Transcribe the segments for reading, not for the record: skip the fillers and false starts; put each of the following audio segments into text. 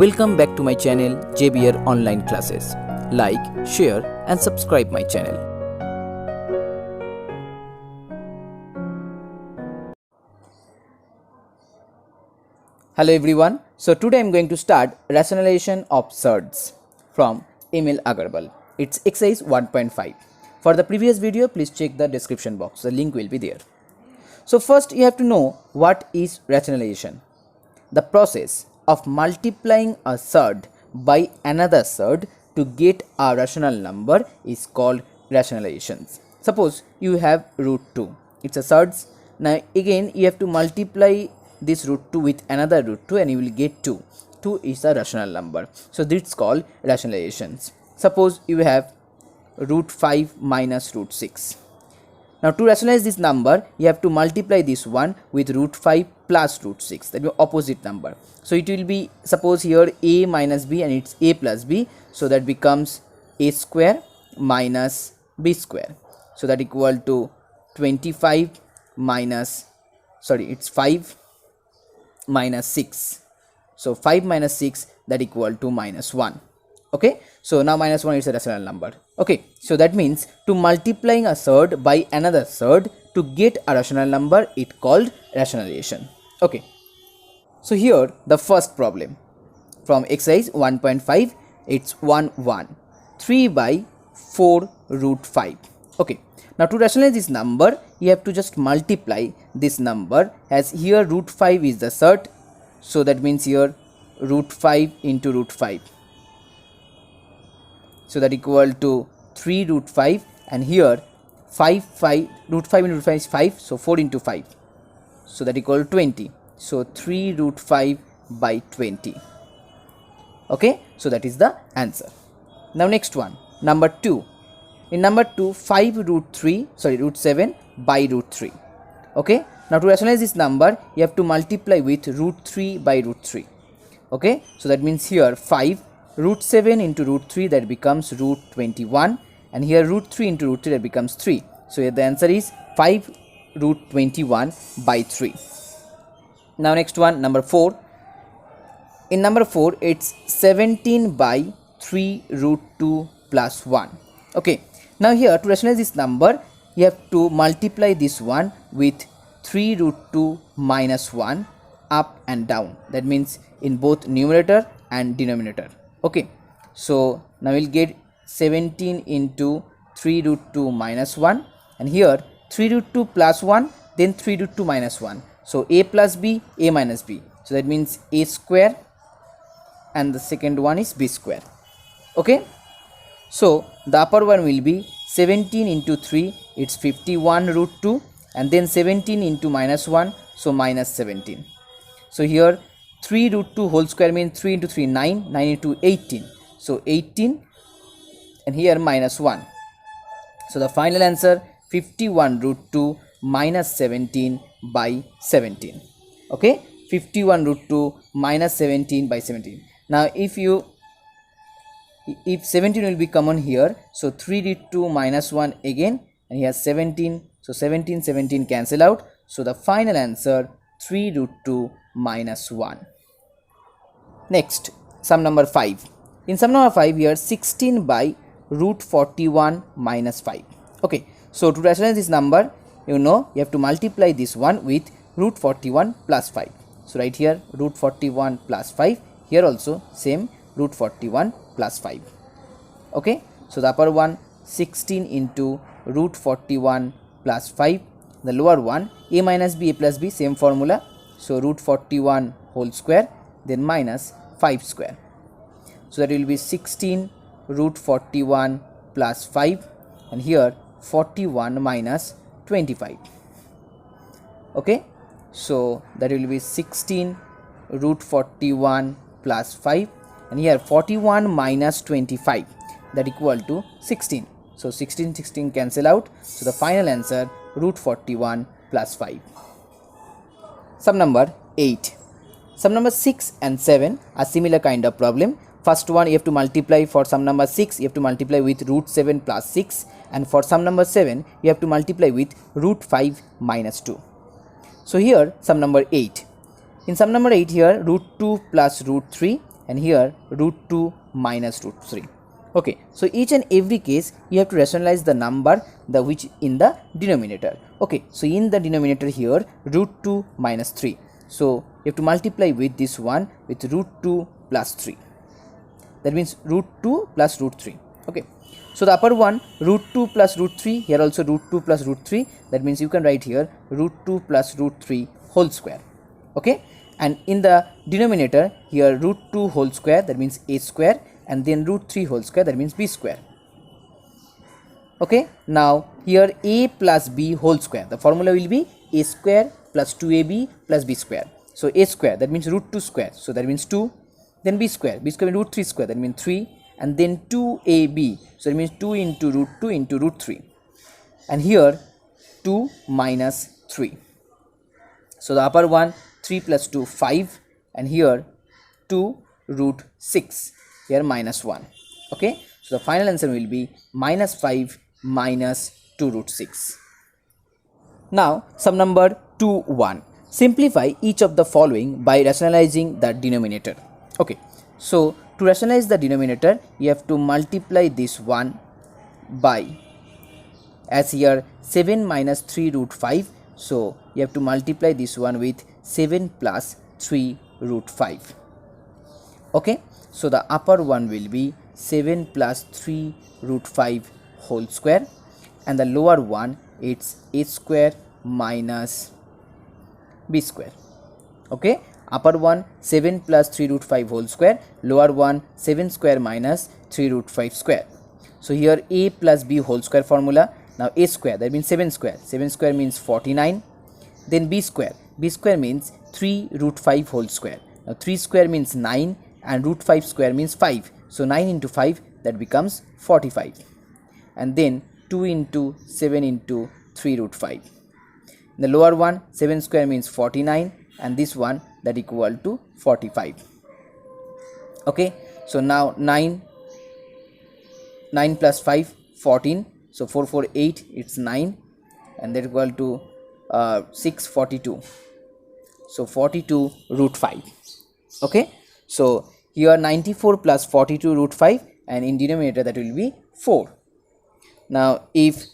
Welcome back to my channel JBR Online Classes. Like, share and subscribe my channel. Hello everyone. So today I am going to start rationalization of surds from Emil Agarwal. It's exercise 1.5. For the previous video, please check the description box. The link will be there. So first you have to know what is rationalization. The process of multiplying a surd by another surd to get a rational number is called rationalization. Suppose you have root 2. It's a surds. Now again you have to multiply this root 2 with another root 2 and you will get 2. 2 is a rational number. So this is called rationalizations. Suppose you have root 5 minus root 6. Now to rationalize this number, you have to multiply this one with root 5 plus root 6. That will be opposite number. So it will be, suppose here a minus b and it's a plus b. So that becomes a square minus b square. So that equal to 25 minus, it's 5 minus 6. So 5 minus 6, that equal to minus 1. Okay, so now minus 1 is a rational number. Okay, so that means to multiplying a surd by another surd to get a rational number, it called rationalization. Okay, so here the first problem from exercise 1.5, it's 1 3 by 4 root 5. Okay, now to rationalize this number, you have to just multiply this number, as here root 5 is the surd. So that means here root 5 into root 5. So that equal to 3 root 5, and here 5 root 5 into root 5 is 5, so 4 into 5, so that equal to 20. So 3 root 5 by 20. Okay, so that is the answer. Now next one, number 2. In number 2, 5 root 7 by root 3. Okay, now to rationalize this number, you have to multiply with root 3 by root 3. Okay, so that means here 5 root 7 into root 3, that becomes root 21, and here root 3 into root 3, that becomes 3. So here the answer is 5 root 21 by 3. Now next one, number 4. In number 4, it's 17 by 3 root 2 plus 1. Okay, now here to rationalize this number, you have to multiply this one with 3 root 2 minus 1 up and down. That means in both numerator and denominator. Okay, so now we'll get 17 into 3 root 2 minus 1, and here 3 root 2 plus 1, then 3 root 2 minus 1. So a plus b, a minus b. So that means a square, and the second one is b square. Okay, so the upper one will be 17 into 3, it's 51 root 2, and then 17 into minus 1, so minus 17. So here 3 root 2 whole square means 3 into 3, 9, 9 into 18. So 18, and here minus 1. So the final answer 51 root 2 minus 17 by 17. Okay, 51 root 2 minus 17 by 17. Now if 17 will be common here, so 3 root 2 minus 1 again, and here 17. So 17 cancel out. So the final answer 3 root 2 minus 1. Next, sum number 5. In sum number 5, here 16 by root 41 minus 5. Okay, so to rationalize this number, you have to multiply this one with root 41 plus 5. So right here root 41 plus 5, here also same root 41 plus 5. Okay, so the upper one 16 into root 41 plus 5, the lower one a minus b, a plus b, same formula. So root 41 whole square, then minus 5 square. So that will be 16 root 41 plus 5, and here 41 minus 25. Okay, so that will be 16 root 41 plus 5, and here 41 minus 25, that equal to 16. So 16 cancel out. So the final answer root 41 plus 5. Sum number 8. Sum number 6 and 7 are similar kind of problem. First one, you have to multiply. For sum number 6, you have to multiply with root 7 plus 6, and for sum number 7, you have to multiply with root 5 minus 2. So here sum number 8. In sum number 8, here root 2 plus root 3 and here root 2 minus root 3. Okay, so each and every case you have to rationalize the number which in the denominator. Okay, so in the denominator here root 2 minus 3. So you have to multiply with this one with root 2 plus 3. That means root 2 plus root 3. Okay, so the upper one root 2 plus root 3, here also root 2 plus root 3. That means you can write here root 2 plus root 3 whole square. Okay, and in the denominator here root 2 whole square, that means a square, and then root 3 whole square, that means b square. Okay, now here a plus b whole square, the formula will be a square plus 2ab plus b square. So a square, that means root 2 square, so that means 2, then b square means root 3 square, that means 3, and then 2ab, so it means 2 into root 3, and here 2 minus 3. So the upper one 3 plus 2 5, and here 2 root 6, here minus 1. Okay, so the final answer will be minus 5 minus 2 root 6. Now sum number 2 1. Simplify each of the following by rationalizing the denominator. Okay, so to rationalize the denominator you have to multiply this one by, as here 7 minus 3 root 5, so you have to multiply this one with 7 plus 3 root 5. Okay, so the upper one will be 7 plus 3 root 5 whole square, and the lower one it's a square minus b square. Okay, upper one 7 plus 3 root 5 whole square, lower one 7 square minus 3 root 5 square. So here a plus b whole square formula. Now a square, that means 7 square, 7 square means 49, then b square means 3 root 5 whole square. Now 3 square means 9, and root 5 square means 5, so 9 into 5, that becomes 45, and then 2 into 7 into 3 root 5. The lower one 7 square means 49, and this one that equal to 45. Okay, so now 9 plus 5 14, so 4 4 8, it's 9, and that equal to 6 42, so 42 root 5. Okay, so here 94 plus 42 root 5, and in denominator that will be 4. Now if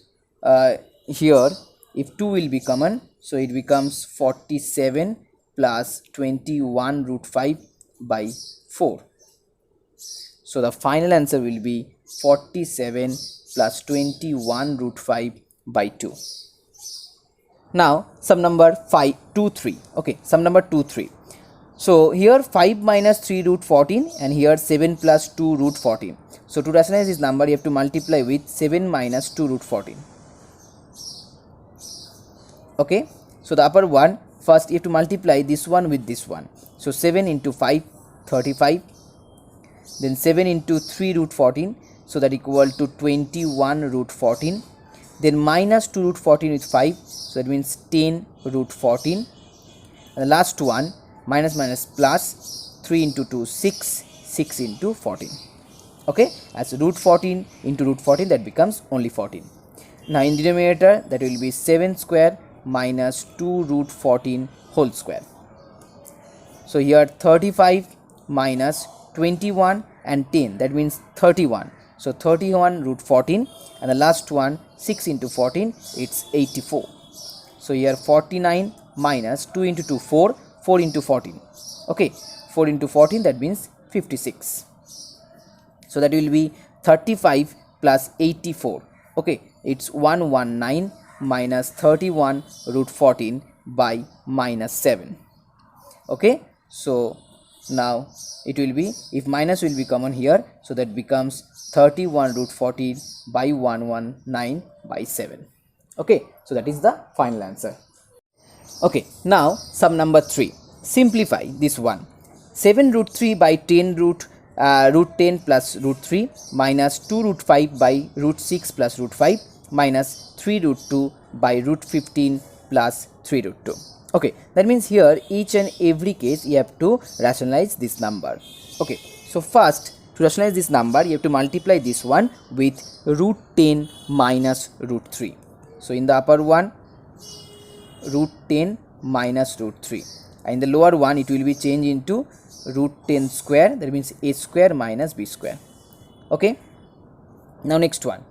here if 2 will be common, so it becomes 47 plus 21 root 5 by 4. So the final answer will be 47 plus 21 root 5 by 2. Now sum number 2 3. Okay, sum number 2 3. So here 5 minus 3 root 14, and here 7 plus 2 root 14. So to rationalize this number you have to multiply with 7 minus 2 root 14. Okay, so the upper one first you have to multiply this one with this one. So 7 into 5 35, then 7 into 3 root 14, so that equal to 21 root 14, then minus 2 root 14 with 5, so that means 10 root 14, and the last one minus minus plus 3 into 2 6, 6 into 14. Okay, as root 14 into root 14, that becomes only 14. Now in denominator that will be 7 square minus 2 root 14 whole square. So here 35 minus 21 and 10, that means 31. So 31 root 14, and the last one 6 into 14, it's 84. So here 49 minus 2 into 2 4, 4 into 14. Okay, 4 into 14, that means 56. So that will be 35 plus 84. Okay, it's 119 minus 31 root 14 by minus 7. Okay, so now it will be, if minus will be common here, so that becomes 31 root 14 by 119 by 7. Okay, so that is the final answer. Okay, now sum number 3. Simplify this one. 7 root 3 by 10 root 10 plus root 3 minus 2 root 5 by root 6 plus root 5 minus 3 root 2 by root 15 plus 3 root 2. Okay, that means here each and every case you have to rationalize this number. Okay, so first to rationalize this number you have to multiply this one with root 10 minus root 3. So in the upper one root 10 minus root 3, and in the lower one it will be changed into root 10 square, that means a square minus b square. Okay, now next one,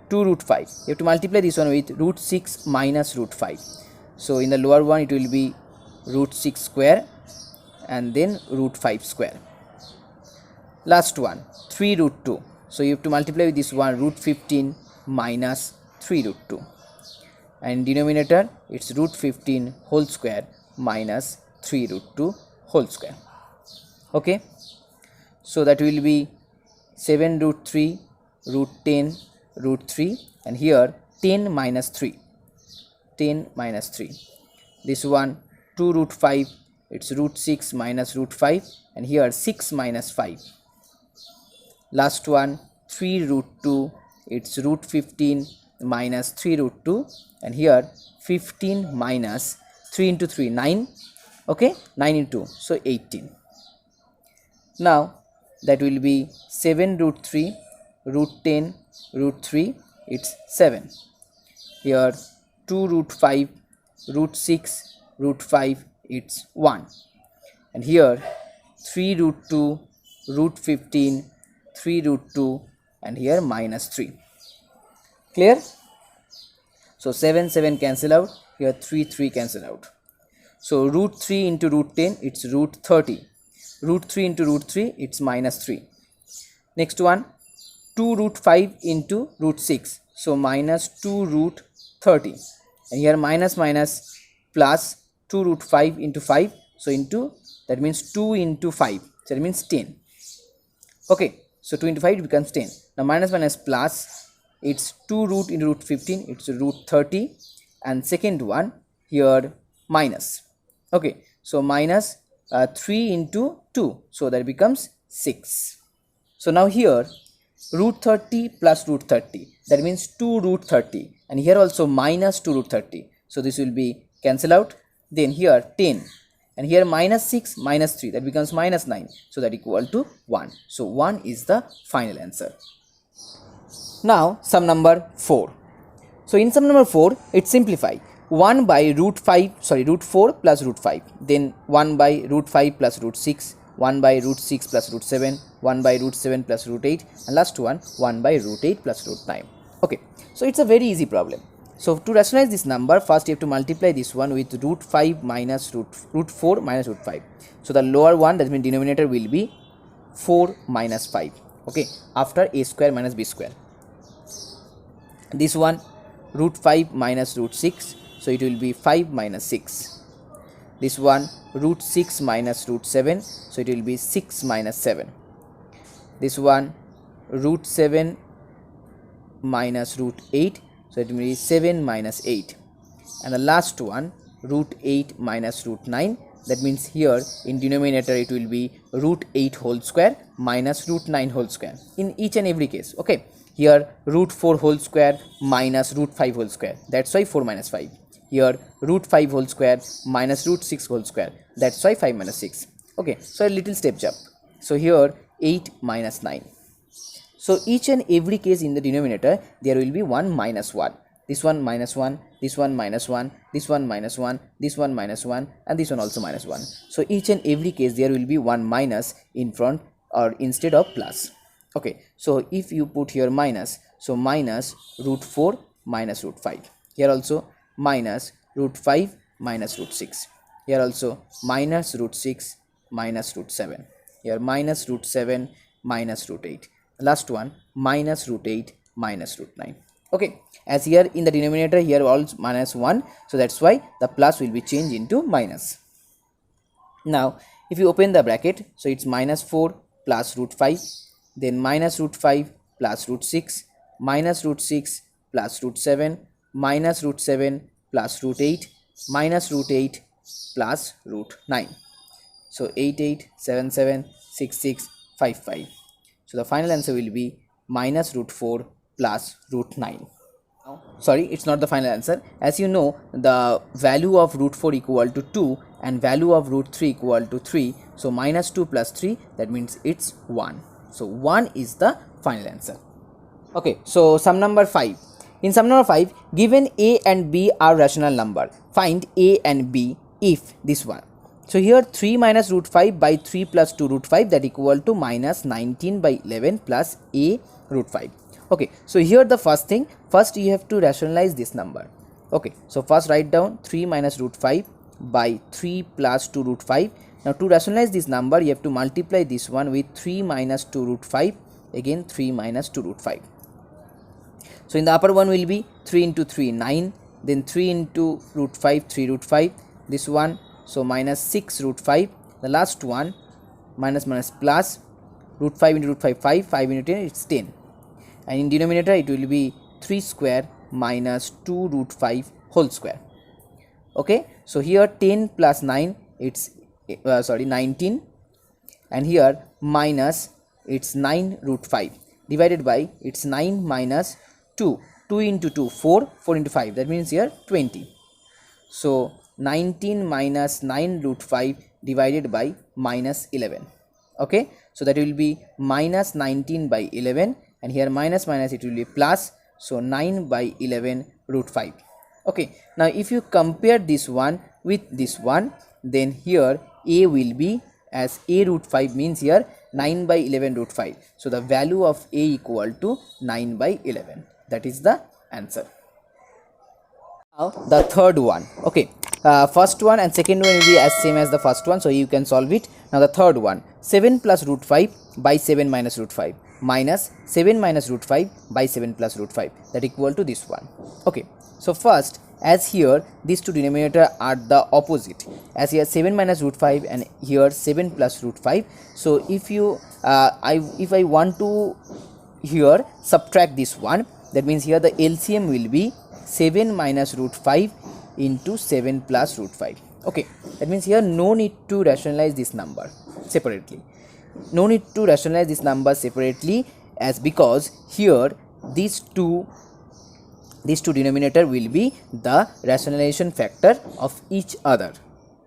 2 root 5. You have to multiply this one with root 6 minus root 5. So in the lower one it will be root 6 square and then root 5 square. Last one, 3 root 2. So you have to multiply with this one, root 15 minus 3 root 2. And denominator, it's root 15 whole square minus 3 root 2 whole square. Okay, so that will be 7 root 3 root 10 root 3, and here 10 minus 3, 10 minus 3. This one 2 root 5, it's root 6 minus root 5, and here 6 minus 5. Last one, 3 root 2, it's root 15 minus 3 root 2, and here 15 minus 3 into 3, 9. Okay, 9 into 2, so 18. Now that will be 7 root 3 root 10 root 3, it's 7. Here 2 root 5 root 6 root 5, it's 1. And here 3 root 2 root 15 3 root 2, and here minus 3. Clear? So 7 7 cancel out, here 3 3 cancel out. So root 3 into root 10, it's root 30. Root 3 into root 3, it's minus 3. Next one, 2 root 5 into root 6, so minus 2 root 30. And here minus minus plus 2 root 5 into 5, so into, that means 2 into 5, so that means 10. Okay, so 2 into 5 it becomes 10. Now minus minus plus, it's 2 root into root 15, it's root 30, and second one here minus. Okay, so minus 3 into 2, so that becomes 6. So now here root 30 plus root 30, that means 2 root 30, and here also minus 2 root 30, so this will be cancel out. Then here 10, and here minus 6 minus 3, that becomes minus 9, so that equal to 1. So 1 is the final answer. Now sum number 4. So in sum number 4, it simplify 1 by root 4 plus root 5, then 1 by root 5 plus root 6, 1 by root 6 plus root 7, 1 by root 7 plus root 8, and last one 1 by root 8 plus root 9. Okay, so it's a very easy problem. So to rationalize this number, first you have to multiply this one with root 5 minus root 4 minus root 5. So the lower one, that means denominator, will be 4 minus 5. Okay, after a square minus b square. This one root 5 minus root 6, so it will be 5 minus 6. This one root 6 minus root 7, so it will be 6 minus 7. This one root 7 minus root 8, so it will be 7 minus 8. And the last one root 8 minus root 9, that means here in denominator it will be root 8 whole square minus root 9 whole square in each and every case. Okay, here root 4 whole square minus root 5 whole square, that's why 4 minus 5. Here root 5 whole square minus root 6 whole square, that's why 5 minus 6. Okay, so a little step jump. So here 8 minus 9. So each and every case in the denominator there will be 1 minus 1. This one minus 1, this one minus 1, this one minus 1, this one minus 1, and this one also minus 1. So each and every case there will be 1 minus in front or instead of plus. Okay, so if you put here minus, so minus root 4 minus root 5. Here also minus root 5 minus root 6. Here also minus root 6 minus root 7. Here minus root 7 minus root 8. Last one minus root 8 minus root 9. Okay, as here in the denominator here all minus 1, so that's why the plus will be changed into minus. Now if you open the bracket, so it's minus 4 plus root 5, then minus root 5 plus root 6, minus root 6 plus root 7, minus root 7 plus root 8, minus root 8 plus root 9. So 8 8 7 7 6 6 5 5. So the final answer will be minus root 4 plus root 9. Sorry, it's not the final answer. As you know, the value of root 4 equal to 2 and value of root 3 equal to 3. So minus 2 plus 3, that means it's 1. So 1 is the final answer. Okay, so sum number 5. In sum number 5, given a and b are rational number, find a and b if this one. So here 3 minus root 5 by 3 plus 2 root 5, that equal to minus 19 by 11 plus a root 5. Okay, so here the first thing, first you have to rationalize this number. Okay, so first write down 3 minus root 5 by 3 plus 2 root 5. Now to rationalize this number, you have to multiply this one with 3 minus 2 root 5, again 3 minus 2 root 5. So in the upper one will be 3 into 3 9, then 3 into root 5 3 root 5, this one, so minus 6 root 5, the last one minus minus plus, root 5 into root 5 5, 5 into 10 it's 10, and in denominator it will be 3 square minus 2 root 5 whole square. Okay, so here 10 plus 9 it's 19, and here minus it's 9 root 5 divided by it's 9 minus 2 into 2 4 into 5, that means here 20. So 19 minus 9 root 5 divided by minus 11. Okay, so that will be minus 19 by 11, and here minus minus it will be plus, so 9 by 11 root 5. Okay, now if you compare this one with this one, then here a will be as a root 5 means here 9 by 11 root 5. So the value of a equal to 9 by 11. That is the answer. Now the third one. Okay, first one and second one will be as same as the first one, so you can solve it. Now the third one, 7 plus root 5 by 7 minus root 5 minus 7 minus root 5 by 7 plus root 5, that equal to this one. Okay, so first, as here these two denominator are the opposite, as here 7 minus root 5 and here 7 plus root 5. So if you if I want to here subtract this one, that means here the LCM will be 7 minus root 5 into 7 plus root 5. Okay, that means here no need to rationalize this number separately. No need to rationalize this number separately, as because here these two denominator will be the rationalization factor of each other.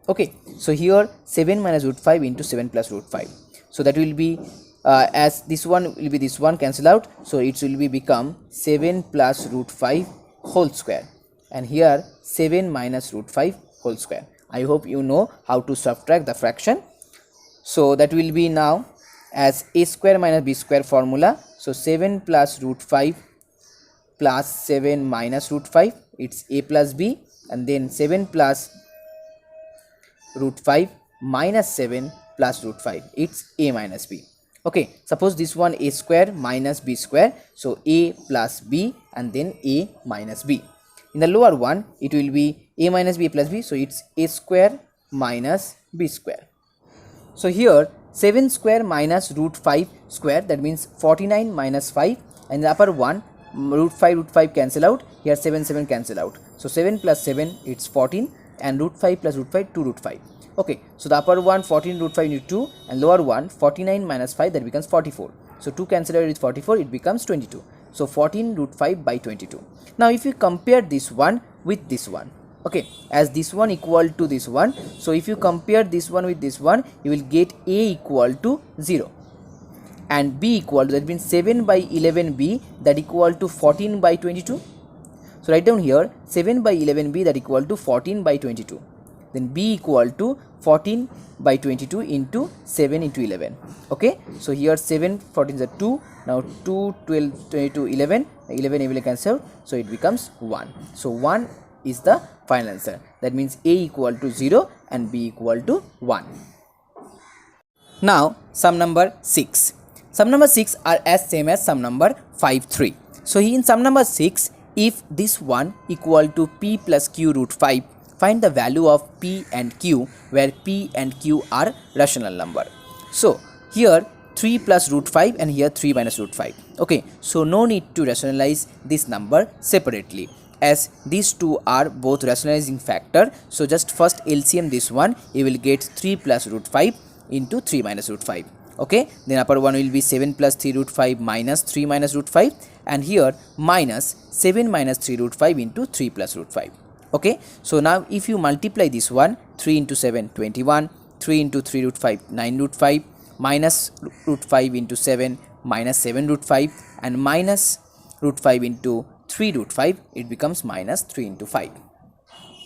Okay, so here 7 minus root 5 into 7 plus root 5, so that will be as this one will be this one cancel out, so it will be become 7 plus root 5 whole square, and here 7 minus root 5 whole square. I hope you know how to subtract the fraction. So that will be now as a square minus b square formula. So 7 plus root 5 plus 7 minus root 5, it's a plus b, and then 7 plus root 5 minus 7 plus root 5, it's a minus b. Okay, suppose this one a square minus b square, so a plus b and then a minus b. In the lower one it will be a minus b plus b, so it's a square minus b square. So here 7 square minus root 5 square, that means 49 minus 5, and the upper one root 5 cancel out, here 7 cancel out, so 7 plus 7 it's 14, and root 5 plus root 5 2 root 5. Okay, so the upper one 14 root 5 into 2, and lower one 49 minus 5, that becomes 44. So 2 cancel out with 44, it becomes 22. So 14 root 5 by 22. Now if you compare this one with this one, okay, as this one equal to this one, so if you compare this one with this one, you will get a equal to 0 and b equal to, that means 7 by 11b, that equal to 14 by 22. So write down here 7 by 11b, that equal to 14 by 22, then b equal to 14 by 22 into 7 into 11. Okay, so here 7 14 is a 2, now 2 12 22 11 will cancel, so it becomes 1. So 1 is the final answer. That means a equal to 0 and b equal to 1. Now sum number 6. Sum number 6 are as same as sum number 5 3. So in sum number 6, if this one equal to p plus q root 5, find the value of p and q where p and q are rational number. So here 3 plus root 5 and here 3 minus root 5. Okay, so no need to rationalize this number separately, as these two are both rationalizing factor. So just first LCM this one, you will get 3 plus root 5 into 3 minus root 5. Okay, then upper one will be 7 plus 3 root 5 minus 3 minus root 5, and here minus 7 minus 3 root 5 into 3 plus root 5. Okay, so now if you multiply this one, 3 into 7 21, 3 into 3 root 5 9 root 5, minus root 5 into 7 minus 7 root 5, and minus root 5 into 3 root 5, it becomes minus 3 into 5.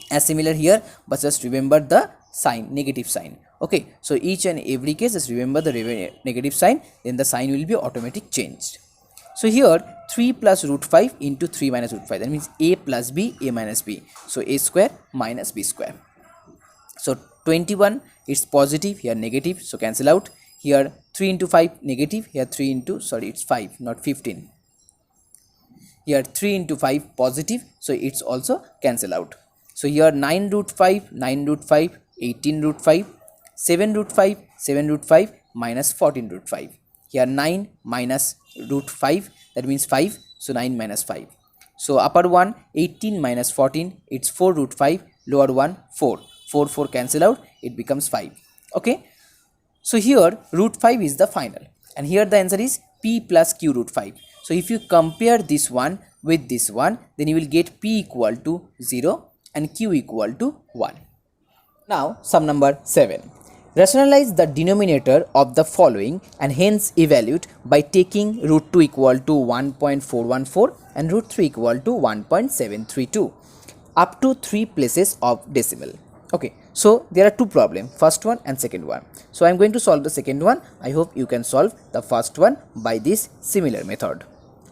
As similar here, but just remember the sign, negative sign. Okay, so each and every case, just remember the negative sign, then the sign will be automatic changed. So here 3 plus root 5 into 3 minus root 5, that means a plus b, a minus b. So a square minus b square. So 21 is positive, here negative, so cancel out. Here 3 into 5 negative, here 3 into, sorry, it's 5, not 15. Here 3 into 5 positive, so it's also cancel out. So here 9 root 5, 9 root 5, 18 root 5, 7 root 5, 7 root 5 minus 14 root 5. Here 9 minus root 5, that means 5, so 9 minus 5. So upper one 18 minus 14, it's 4 root 5, lower one 4. 4 cancel out, it becomes 5. Okay, so here root 5 is the final, and here the answer is p plus q root 5. So if you compare this one with this one, then you will get p equal to 0 and q equal to 1. Now sum number 7. Rationalize the denominator of the following and hence evaluate by taking root 2 equal to 1.414 and root 3 equal to 1.732 up to 3 places of decimal. Okay, so there are two problems, first one and second one. So I am going to solve the second one. I hope you can solve the first one by this similar method.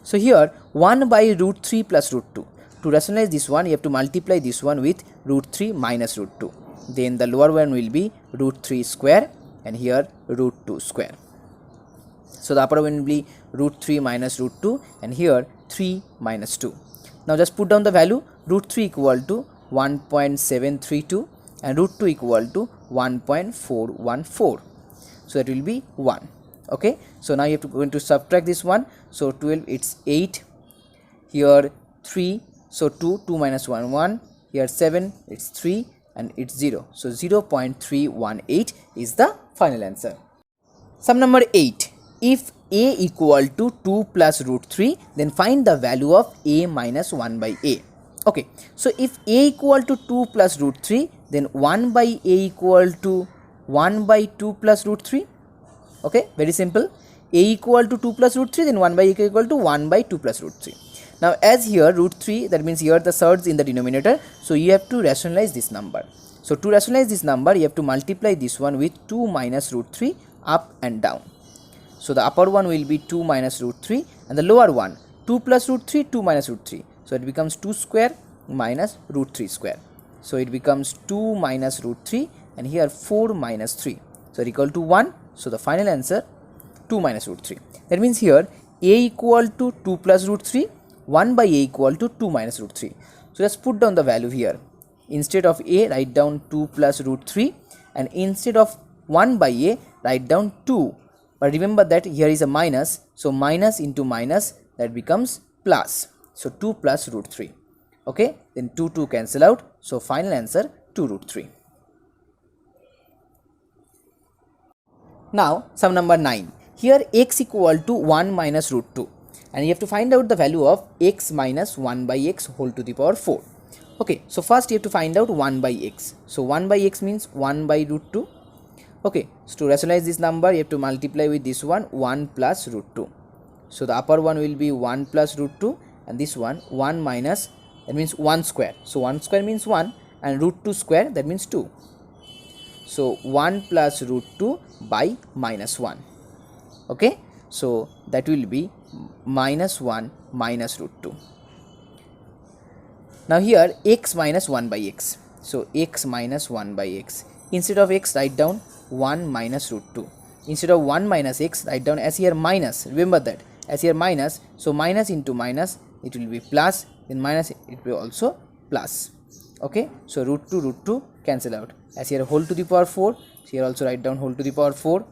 So here 1 by root 3 plus root 2. To rationalize this one, you have to multiply this one with root 3 minus root 2. Then the lower one will be root 3 square and here root 2 square. So the upper one will be root 3 minus root 2 and here 3 minus 2. Now just put down the value. Root 3 equal to 1.732 and root 2 equal to 1.414. So that will be 1. Okay, so now you have to go into subtract this one. So 12, it's 8. Here 3, so 2 minus 1 1. Here 7, it's 3 and it's 0. So 0.318 is the final answer. Sum number 8. If a equal to 2 plus root 3, then find the value of a minus 1 by a. Okay, so if a equal to 2 plus root 3, then 1 by a equal to 1 by 2 plus root 3. Okay, very simple. A equal to 2 plus root 3, then 1 by a equal to 1 by 2 plus root 3. Now as here root 3, that means here the surds in the denominator, so you have to rationalize this number. So to rationalize this number, you have to multiply this one with 2 minus root 3 up and down. So the upper one will be 2 minus root 3 and the lower one 2 plus root 3, 2 minus root 3. So it becomes 2 square minus root 3 square. So it becomes 2 minus root 3 and here 4 minus 3. So it equal to 1. So the final answer 2 minus root 3. That means here a equal to 2 plus root 3, 1 by a equal to 2 minus root 3. So just put down the value here. Instead of a, write down 2 plus root 3 and instead of 1 by a, write down 2. But remember that here is a minus, so minus into minus, that becomes plus. So 2 plus root 3. Okay, then 2 cancel out. So final answer 2 root 3. Now sum number 9. Here x equal to 1 minus root 2 and you have to find out the value of x minus 1 by x whole to the power 4. Okay, so first you have to find out 1 by x. So 1 by x means 1 by root 2. Okay, so to rationalize this number, you have to multiply with this one 1 plus root 2. So the upper one will be 1 plus root 2 and this one 1 minus, that means 1 square. So 1 square means 1 and root 2 square, that means 2. So 1 plus root 2 by minus 1. Okay, so that will be minus 1 minus root 2. Now here x minus 1 by x. So x minus 1 by x. Instead of x, write down 1 minus root 2. Instead of 1 minus x, write down as here minus. Remember that as here minus. So minus into minus, it will be plus. Then minus, it will also plus. Okay, so root 2 cancel out. As here whole to the power 4. So here also write down whole to the power 4.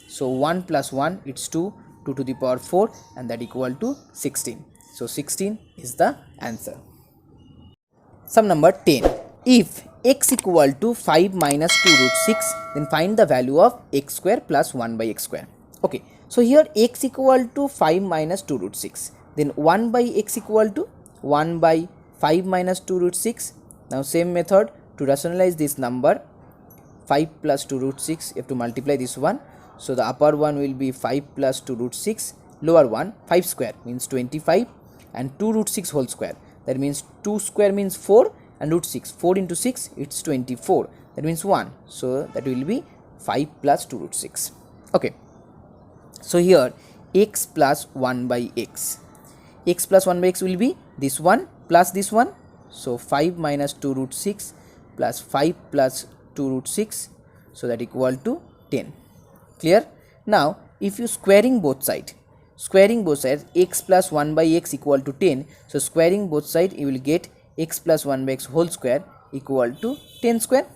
So 1 plus 1, it's 2. 2 to the power 4 and that equal to 16. So 16 is the answer. Sum number 10. If x equal to 5 minus 2 root 6, then find the value of x square plus 1 by x square. Okay, so here x equal to 5 minus 2 root 6. Then 1 by x equal to 1 by 5 minus 2 root 6. Now same method to rationalize this number. 5 plus 2 root 6, you have to multiply this one. So the upper one will be 5 plus 2 root 6. Lower one 5 square means 25 and 2 root 6 whole square. That means 2 square means 4 and root 6. 4 into 6, it's 24. that means 1. So that will be 5 plus 2 root 6. Okay. So here x plus 1 by x. X plus 1 by x will be this one plus this one. So 5 minus 2 root 6 plus 5 plus 2 root 6. So that equal to 10. Clear? Now if you squaring both sides, x plus 1 by x equal to 10. So squaring both sides, you will get x plus 1 by x whole square equal to 10 square.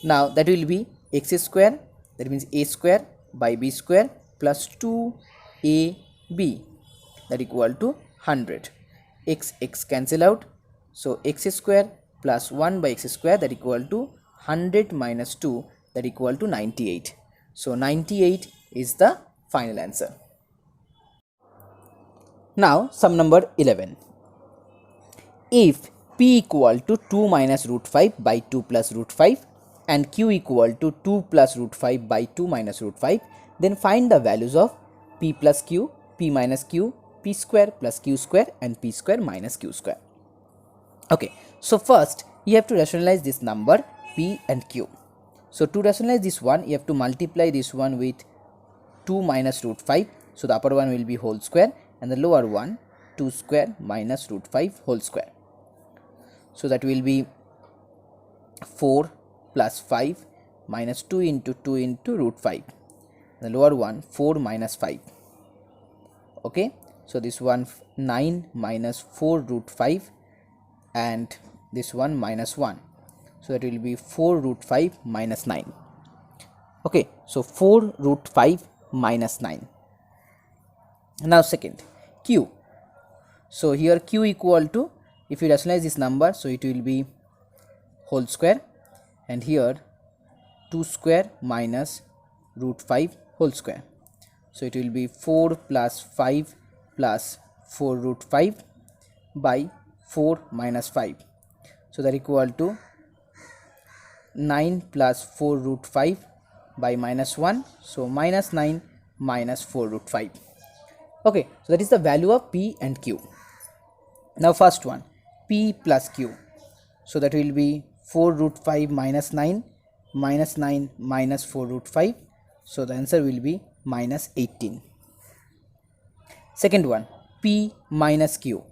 Now that will be x square, that means a square by b square plus 2ab, that equal to 100. X cancel out. So x square plus 1 by x square, that equal to 100 minus 2, that equal to 98. So 98 is the final answer. Now sum number 11. If p equal to 2 minus root 5 by 2 plus root 5 and q equal to 2 plus root 5 by 2 minus root 5, then find the values of p plus q, p minus q, p square plus q square and p square minus q square. Okay, so first you have to rationalize this number p and q. So to rationalize this one, you have to multiply this one with 2 minus root 5. So the upper one will be whole square and the lower one 2 square minus root 5 whole square. So that will be 4 plus 5 minus 2 into root 5. The lower one 4 minus 5. Okay, so this one 9 minus 4 root 5 and this one minus 1. So that will be 4 root 5 minus 9. Okay, so 4 root 5 minus 9. Now second, q. So here q equal to, if you rationalize this number, so it will be whole square and here 2 square minus root 5 whole square. So it will be 4 plus 5 plus 4 root 5 by 4 minus 5. So that equal to 9 plus 4 root 5 by minus 1. So minus 9 minus 4 root 5. Okay, so that is the value of p and q. Now first one, p plus q. So that will be 4 root 5 minus 9 minus 4 root 5. So the answer will be minus 18. Second one, p minus q.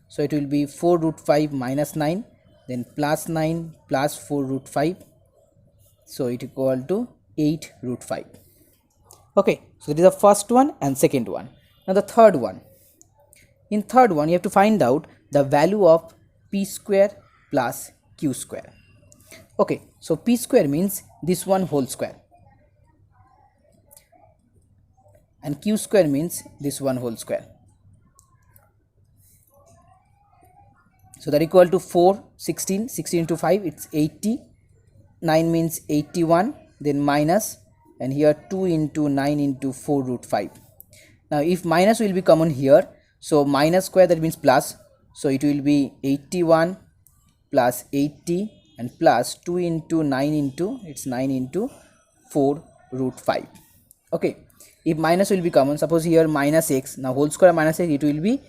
So it will be 4 root 5 minus 9, then plus 9 plus 4 root 5. So it equal to 8 root 5. Okay, so this is the first one and second one. Now the third one. In third one, you have to find out the value of p square plus q square. Okay, so p square means this one whole square and q square means this one whole square. So that equal to 4, 16 into 5, it's 80, 9 means 81, then minus, and here 2 into 9 into 4 root 5. Now if minus will be common here, so minus square, that means plus, so it will be 81 plus 80 and plus 2 into 9 into, it's 9 into 4 root 5. Okay, if minus will be common, suppose here minus x, now whole square minus x, it will be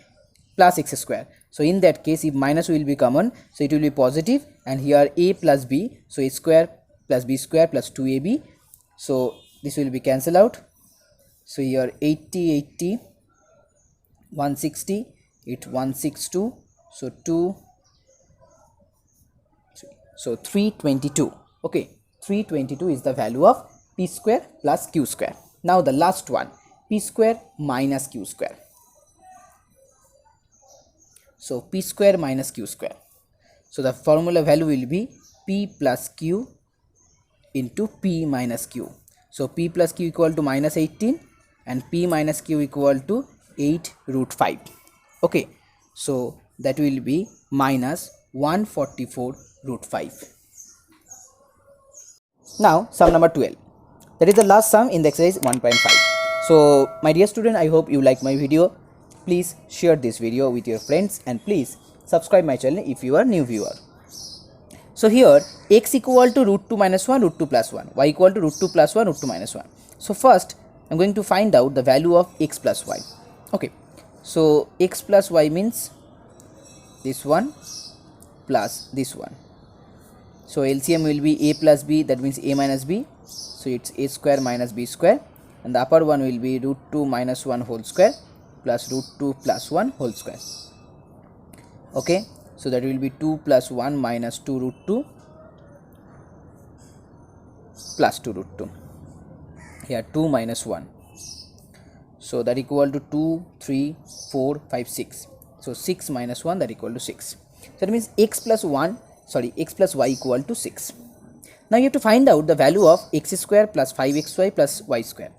plus x square. So in that case, if minus will be common, so it will be positive, and here a plus b, so a square plus b square plus 2ab, so this will be cancel out. So here 80, 160, it 162, so 322. Okay, 322 is the value of p square plus q square. Now the last one, p square minus q square. So p square minus q square. So the formula value will be p plus q into p minus q. So p plus q equal to minus 18 and p minus q equal to 8 root 5. Okay, so that will be minus 144 root 5. Now sum number 12. That is the last sum in the exercise 1.5. So my dear student, I hope you like my video. Please share this video with your friends and please subscribe my channel if you are new viewer. So here x equal to root 2 minus 1, root 2 plus 1, y equal to root 2 plus 1, root 2 minus 1. So first I am going to find out the value of x plus y. Okay, so x plus y means this one plus this one. So LCM will be a plus b, that means a minus b, so it's a square minus b square, and the upper one will be root 2 minus 1 whole square plus root 2 plus 1 whole square. Okay, so that will be 2 plus 1 minus 2 root 2 plus 2 root 2. Here 2 minus 1, so that equal to 2, 3, 4, 5, 6. So 6 minus 1, that equal to 6. So that means x plus y equal to 6. Now you have to find out the value of x square plus 5xy plus y square.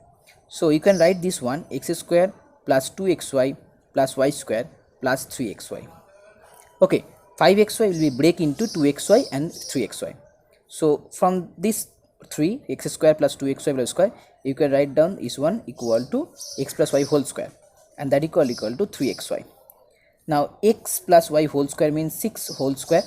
So you can write this one, x square plus 2xy plus y square plus 3xy. Okay, 5xy will be break into 2xy and 3xy. So from this 3, x square plus 2xy plus square, you can write down this one equal to x plus y whole square, and that equal to 3xy. Now x plus y whole square means 6 whole square,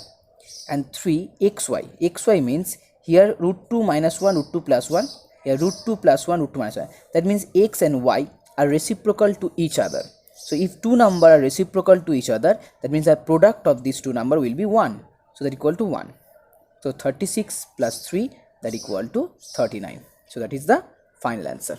and 3xy. xy means here root 2 minus 1 root 2 plus 1, here root 2 plus 1 root 2 minus 1. That means x and y are reciprocal to each other. So if two numbers are reciprocal to each other, that means the product of these two numbers will be 1. So that equal to 1. So 36 plus 3, that equal to 39. So that is the final answer.